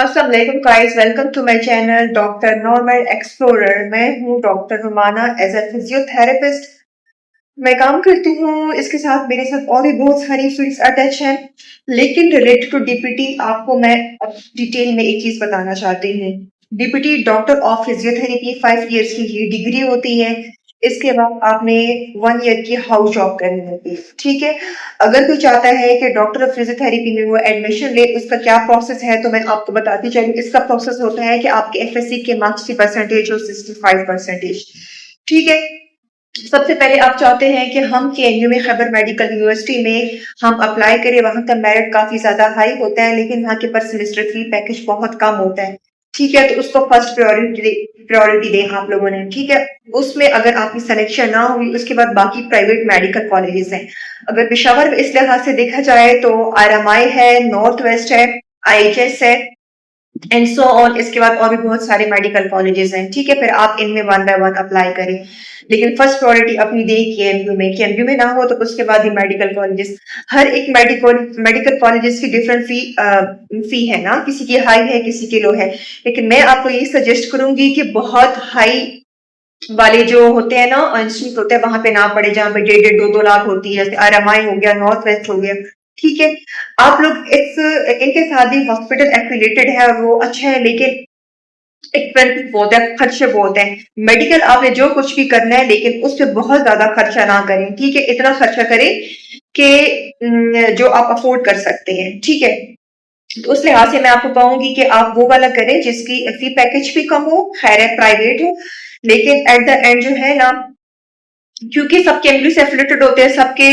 अस्सलाम वालेकुम guys, welcome to my channel doctor normal explorer. मैं हूं doctor Rumana. As a physiotherapist मैं काम करती हूँ। इसके साथ मेरे साथ और भी बहुत सारी फील्ड्स अटैच हैं, लेकिन रिलेटेड टू डीपीटी आपको मैं अब डिटेल में एक चीज बताना चाहती हूँ। DPT doctor of physiotherapy 5 years की ये डिग्री होती है। इसके बाद आपने 1 ईयर की हाउस जॉब करनी होती है। ठीक है, अगर कोई चाहता है कि डॉक्टर ऑफ फिजियोथेरेपी में वो एडमिशन ले, उसका क्या प्रोसेस है तो मैं आपको बताती चलूँ। इसका प्रोसेस होता है कि आपके एफएससी के मार्क्स की परसेंटेज हो 65%। ठीक है, सबसे पहले आप चाहते हैं कि हम केएनयू में, खैबर मेडिकल यूनिवर्सिटी में हम अप्लाई करें। वहां का मेरिट काफी ज्यादा हाई होता है, लेकिन वहां के पर सेमेस्टर फी पैकेज बहुत कम होता है। ठीक है, तो उसको फर्स्ट प्रायोरिटी दें आप लोगों ने। ठीक है, उसमें अगर आपकी सिलेक्शन ना हुई, उसके बाद बाकी प्राइवेट मेडिकल कॉलेजेस हैं। अगर पेशावर में इस लिहाज से देखा जाए तो आरएमआई है, नॉर्थ वेस्ट है, आईएचएस है एंड सो ऑन। इसके बाद और भी बहुत सारे मेडिकल कॉलेजेस हैं। ठीक है, फिर आप इनमें वन बाय वन अप्लाई करें, लेकिन फर्स्ट प्रायोरिटी अपनी दे केएमयू में। केएमयू में ना हो तो उसके बाद ही मेडिकल कॉलेजेस। हर एक मेडिकल कॉलेजेस की डिफरेंट फी है ना, किसी की हाई है किसी की लो है। लेकिन मैं आपको यही सजेस्ट करूंगी कि बहुत हाई वाले जो होते हैं ना इंस्टीट्यूट होते हैं, वहां पे ना पड़े जहाँ पे 1.5-2 लाख होती है, जैसे आरएमआई हो गया, नॉर्थ वेस्ट हो गया। ठीक है, आप लोग इनके साथ भी हॉस्पिटल एफिलेटेड है और वो अच्छा है, लेकिन एक्सपेंसिव बहुत है, खर्चे बहुत है। मेडिकल आपने जो कुछ भी करना है, लेकिन उस पर बहुत ज्यादा खर्चा ना करें। ठीक है, इतना खर्चा करें कि जो आप अफोर्ड कर सकते हैं। ठीक है, तो उस लिहाज से मैं आपको कहूंगी कि आप वो वाला करें जिसकी फी पैकेज भी कम हो, खैर है प्राइवेट हो, लेकिन एट द एंड जो है ना, क्योंकि सब केएमयू से एफिलेटेड होते हैं, सबके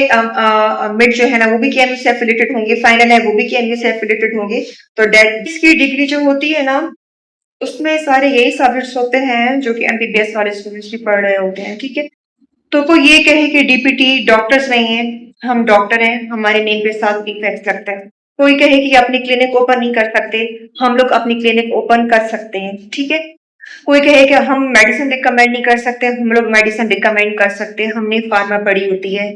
मिड जो है ना वो भी केएमयू से एफिलेटेड होंगे, फाइनल है वो भी केएमयू से एफिलेटेड होंगे। तो डेट इसकी डिग्री जो होती है ना, उसमें सारे यही सब्जेक्ट्स होते हैं जो कि एमबीबीएस वाले स्टूडेंट्स भी पढ़ रहे होते हैं। ठीक है, तो कोई ये कहे कि डीपीटी डॉक्टर्स नहीं है, हम डॉक्टर हैं, हमारे नेम पे साथ प्रीफिक्स लगता है। कोई कहे कि अपनी क्लिनिक ओपन नहीं कर सकते, हम लोग अपनी क्लिनिक ओपन कर सकते हैं। ठीक है, कोई कहे कि हम मेडिसिन रिकमेंड नहीं कर सकते, हम लोग मेडिसिन रिकमेंड कर सकते हैं, हमने फार्मा पढ़ी होती है,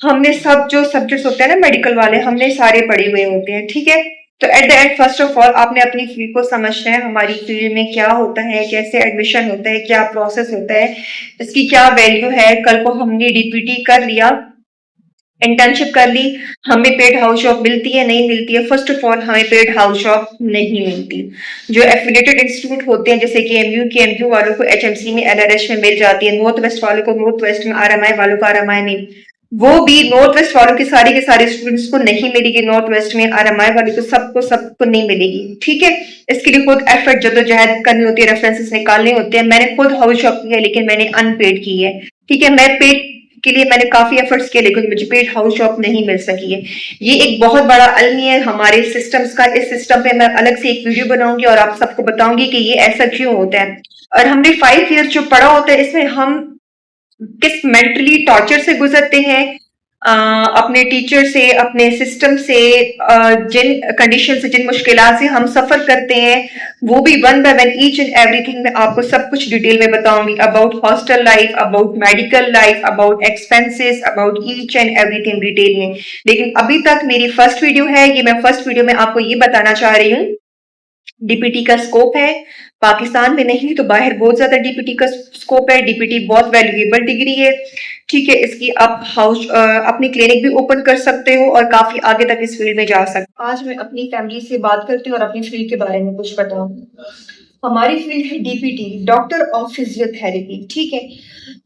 हमने सब जो सब्जेक्ट्स होते हैं ना मेडिकल वाले, हमने सारे पढ़े हुए होते हैं। ठीक है, तो at the end first of all आपने अपनी फील्ड को समझना है, हमारी फील्ड में क्या होता है, कैसे एडमिशन होता है, क्या प्रोसेस होता है, इसकी क्या वैल्यू है। कल को हमने डीपीटी कर लिया, इंटर्नशिप कर ली, हमें पेड हाउस जॉब मिलती है नहीं मिलती है? फर्स्ट ऑफ ऑल हमें पेड हाउस जॉब नहीं मिलती। जो एफिलेटेड इंस्टीट्यूट होते हैं जैसे केएमयू वालों को एचएमसी में, एलआरएच में मिल जाती है, नॉर्थ वेस्ट वालों को नॉर्थ वेस्ट में, आरएमआई वालों को आरएमआई नहीं। वो भी नॉर्थ वेस्ट वालों के सारे स्टूडेंट्स को नहीं मिलेगी, नॉर्थ वेस्ट में आरएमआई वालों को सबको नहीं मिलेगी। ठीक है, इसके लिए खुद एफर्ट जद्दोजहद करनी होती है, रेफरेंसेस निकालने होते हैं। मैंने खुद हाउस जॉब की है, लेकिन मैंने अनपेड की है। ठीक है, मैं पेड के लिए मैंने काफी एफर्ट्स किए, लेकिन मुझे पेड हाउस जॉब नहीं मिल सकी है। ये एक बहुत बड़ा अलमी है हमारे सिस्टम्स का। इस सिस्टम पे मैं अलग से एक वीडियो बनाऊंगी और आप सबको बताऊंगी कि ये ऐसा क्यों होता है। और हमने 5 ईयर जो पढ़ा होता है, इसमें हम किस मेंटली टॉर्चर से गुजरते हैं, अपने टीचर से, अपने सिस्टम से, जिन कंडीशन से, जिन मुश्किलात से हम सफर करते हैं, वो भी one by one each and everything में आपको सब कुछ डिटेल में बताऊंगी। About hostel life, about medical life, about expenses, about each and everything detail में। लेकिन अभी तक मेरी फर्स्ट वीडियो है, ये मैं फर्स्ट वीडियो में आपको ये बताना चाह रही हूँ, डीपीटी का स्कोप है पाकिस्तान में नहीं तो बाहर बहुत ज्यादा डीपीटी का स्कोप है। डीपीटी बहुत वैल्यूएबल डिग्री है। ठीक है, इसकी आप अपनी क्लिनिक भी ओपन कर सकते हो और काफी आगे तक इस फील्ड में जा सकते हो। आज मैं अपनी फैमिली से बात करती हूँ और अपनी फील्ड के बारे में कुछ बताऊँ। हमारी फील्ड है डीपीटी डॉक्टर ऑफ फिजियोथेरेपी। ठीक है,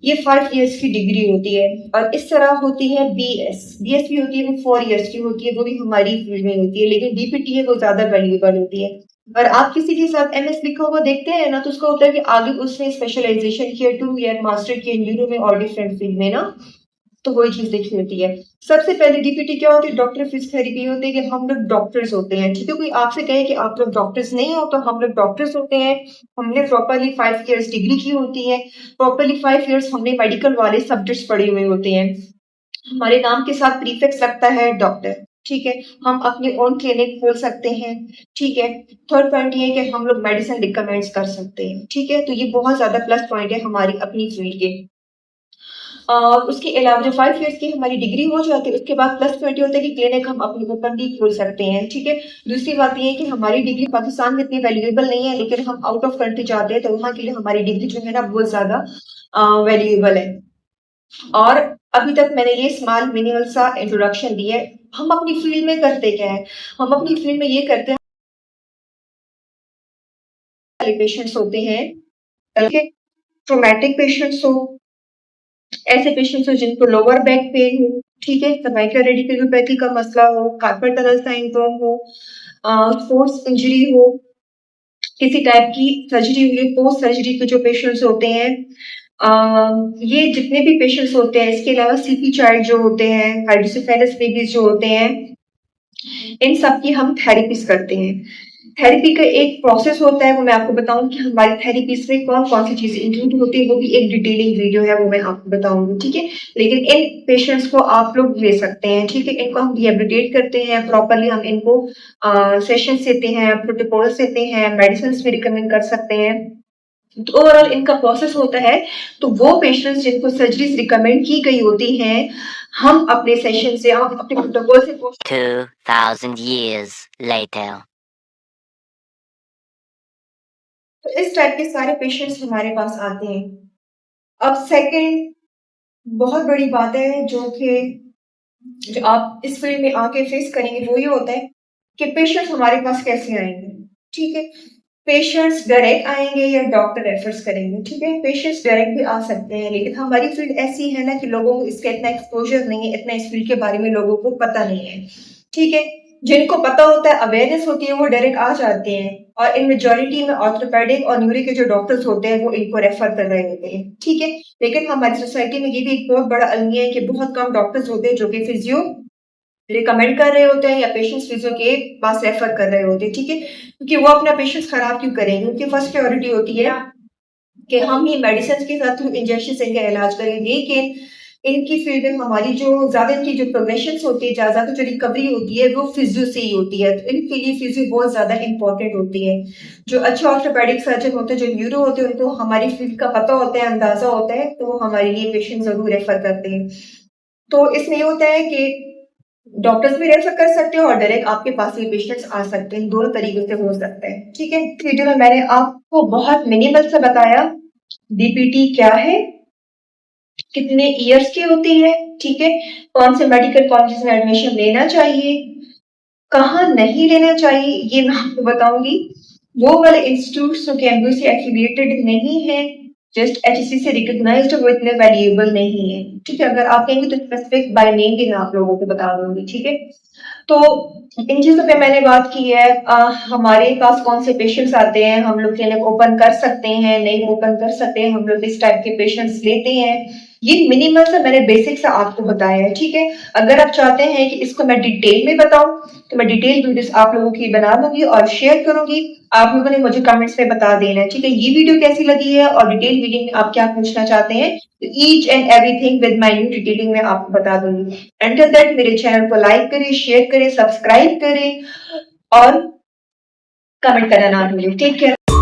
ये 5 इयर्स की डिग्री होती है। और इस तरह होती है बीएस भी होती है, वो 4 इयर्स की होती है, वो भी हमारी फील्ड में होती है। लेकिन डीपीटी है वो ज्यादा वैल्यूएबल होती है। और आप किसी के साथ एमएस लिखा हुआ देखते हैं ना, तो उसका होता है कि आगे उसने स्पेशलाइजेशन किया, 2 ईयर मास्टर किया न्यूरो में और डिफरेंट फील्ड में ना, तो वही चीज देखी होती है। सबसे पहले डीपीटी क्या होती है? डॉक्टर फिजियोथेरेपी होती है कि हम लोग डॉक्टर्स होते हैं। ठीक है, कोई आपसे कहे कि आप लोग डॉक्टर्स नहीं हो, तो हम लोग डॉक्टर्स होते हैं। हमने प्रॉपरली 5 इयर्स डिग्री की होती है, प्रॉपरली 5 इयर्स हमने मेडिकल वाले सब्जेक्ट्स पढ़े हुए होते हैं। हमारे नाम के साथ प्रीफिक्स लगता है डॉक्टर। ठीक है, हम अपनी ओन क्लिनिक खोल सकते हैं। ठीक है, थर्ड पॉइंट ये है कि हम लोग मेडिसिन रिकमेंड कर सकते हैं। ठीक है, तो ये बहुत ज्यादा प्लस पॉइंट है हमारी अपनी फील्ड के। उसके अलावा जो 5 इयर्स की हमारी डिग्री हो जाती है, उसके बाद +20 होता है कि क्लिनिक हम अपनी ओपनली खोल सकते हैं, ठीक है। दूसरी बात ये है कि हमारी डिग्री पाकिस्तान में इतनी वैल्यूएबल नहीं है, लेकिन हम आउट ऑफ कंट्री जाते हैं तो वहाँ के लिए हमारी डिग्री जो है ना बहुत ज्यादा वैल्यूएबल है। और अभी तक मैंने ये स्मॉल मिनिमल सा इंट्रोडक्शन दिया है। हम अपनी फील्ड में करते क्या है, हम अपनी फील्ड में ये करते हैं, पेशेंट्स होते हैं, ट्रोमैटिक पेशेंट्स हो, ऐसे पेशेंट्स हो जिनको लोअर बैक पेन हो, ठीक है, सर्वाइकल रेडिकुलोपैथी का मसला हो, कार्पल टनल सिंड्रोम हो, स्पोर्ट्स इंजरी हो, किसी टाइप की सर्जरी हुई है, पोस्ट सर्जरी के जो पेशेंट्स होते हैं, ये जितने भी पेशेंट्स होते हैं, इसके अलावा सीपी चाइल्ड जो होते हैं, हाइड्रोसेफेलस बेबीज जो होते हैं, इन सब की हम थेरेपीज करते हैं। थेरेपी का एक प्रोसेस होता है, वो मैं आपको बताऊं कि हमारी थेरेपीज में कौन कौन सी चीजें इंक्लूड होती है, वो भी एक डिटेलिंग वीडियो है, वो मैं आपको बताऊंगी, ठीक है। लेकिन इन पेशेंट्स को आप लोग ले सकते हैं, ठीक है, इनको हम रिहेबिलिटेट करते हैं प्रॉपरली, हम इनको सेशन देते हैं, प्रोटोकॉल्स देते हैं, मेडिसिन भी रिकमेंड कर सकते हैं। तो ओवरऑल इनका प्रोसेस होता है। तो वो पेशेंट्स जिनको सर्जरीज रिकमेंड की गई होती हैं, हम अपने सेशन से, हम अपने प्रोटोकॉल से 2000 years later. तो इस टाइप के सारे पेशेंट्स हमारे पास आते हैं। अब सेकंड बहुत बड़ी बात है जो आप इस फील्ड में आके फेस करेंगे, वो ये होता है कि पेशेंट्स हमारे पास कैसे आएंगे, ठीक है। पेशेंट्स डायरेक्ट आएंगे या डॉक्टर रेफर्स करेंगे, ठीक है। पेशेंट्स डायरेक्ट भी आ सकते हैं, लेकिन हमारी फील्ड ऐसी है ना कि लोगों को इसका इतना एक्सपोजर नहीं है, इतना इस फील्ड के बारे में लोगों को पता नहीं है, ठीक है। जिनको पता होता है, अवेयरनेस होती है, वो डायरेक्ट आ जाते हैं, और इन मेजोरिटी में ऑर्थोपेडिक और न्यूरो के जो डॉक्टर्स होते हैं, वो इनको रेफर कर रहे होते हैं, ठीक है। लेकिन हमारी सोसाइटी में ये भी एक बहुत बड़ा अलमिया है कि बहुत कम डॉक्टर्स होते हैं जो कि फिजियो रिकमेंड कर रहे होते हैं या पेशेंट्स फिजियो के पास रेफर कर रहे होते हैं, ठीक है। क्योंकि वो अपना पेशेंट्स खराब क्यों करेंगे, उनकी फर्स्ट प्रायोरिटी होती है कि हम ही मेडिसिन के साथ थ्रू इंजेक्शन से इनका इलाज करें। लेकिन इनकी फील्ड में हमारी जो ज़्यादा इनकी जो प्रोग्रेशन होती है, ज़्यादा जो रिकवरी होती है, वो फिजियो से ही होती है। तो इनके लिए फिजियो बहुत ज़्यादा इंपॉर्टेंट होती है। जो अच्छे ऑर्थोपेडिक सर्जन होते हैं, जो न्यूरो होते हैं, उनको हमारी फील्ड का पता होता है, अंदाजा होता है, तो वो हमारे लिए पेशेंट जरूर रेफर करते हैं। तो इसमें ये होता है कि डॉक्टर्स भी रेफर कर सकते हैं और डायरेक्ट आपके पास ये पेशेंट्स आ सकते हैं, दोनों तरीकों से हो सकता है, ठीक है। वीडियो में मैंने आपको बहुत मिनिमल से बताया डीपीटी क्या है, कितने इयर्स की होती है, ठीक है, कौन से मेडिकल कॉलेज में एडमिशन लेना चाहिए, कहाँ नहीं लेना चाहिए, ये मैं आपको बताऊंगी। वो वाले इंस्टीट्यूट जो कैम्पस से एफिलिएटेड नहीं है, जस्ट एचएससी से रिकॉग्नाइज्ड, वो इतने वैल्यूएबल नहीं है, ठीक है। अगर आप कहेंगे तो स्पेसिफिक बाय नेम भी मैं आप लोगों को बता दूंगी, ठीक है। तो इन चीजों पे मैंने बात की है। हमारे पास कौन से पेशेंट्स आते हैं, हम लोग क्लिनिक ओपन कर सकते हैं, नहीं ओपन कर सकते हैं, हम लोग इस टाइप के पेशेंट्स लेते हैं। ये मिनिमल से मैंने बेसिक से आपको बताया है, ठीक है। अगर आप चाहते हैं कि इसको मैं डिटेल में बताऊं, तो मैं डिटेल वीडियोस आप लोगों की बना दूंगी और शेयर करूंगी। आप लोगों ने मुझे कमेंट्स में बता देना है, ठीक है, ये वीडियो कैसी लगी है और डिटेल वीडियो में आप क्या पूछना चाहते हैं, तो each and everything with minute detailing में आपको बता दूंगी। अंटिल दैट मेरे चैनल को लाइक करें, शेयर करें, सब्सक्राइब करें और कमेंट करना ना भूलें। Take care.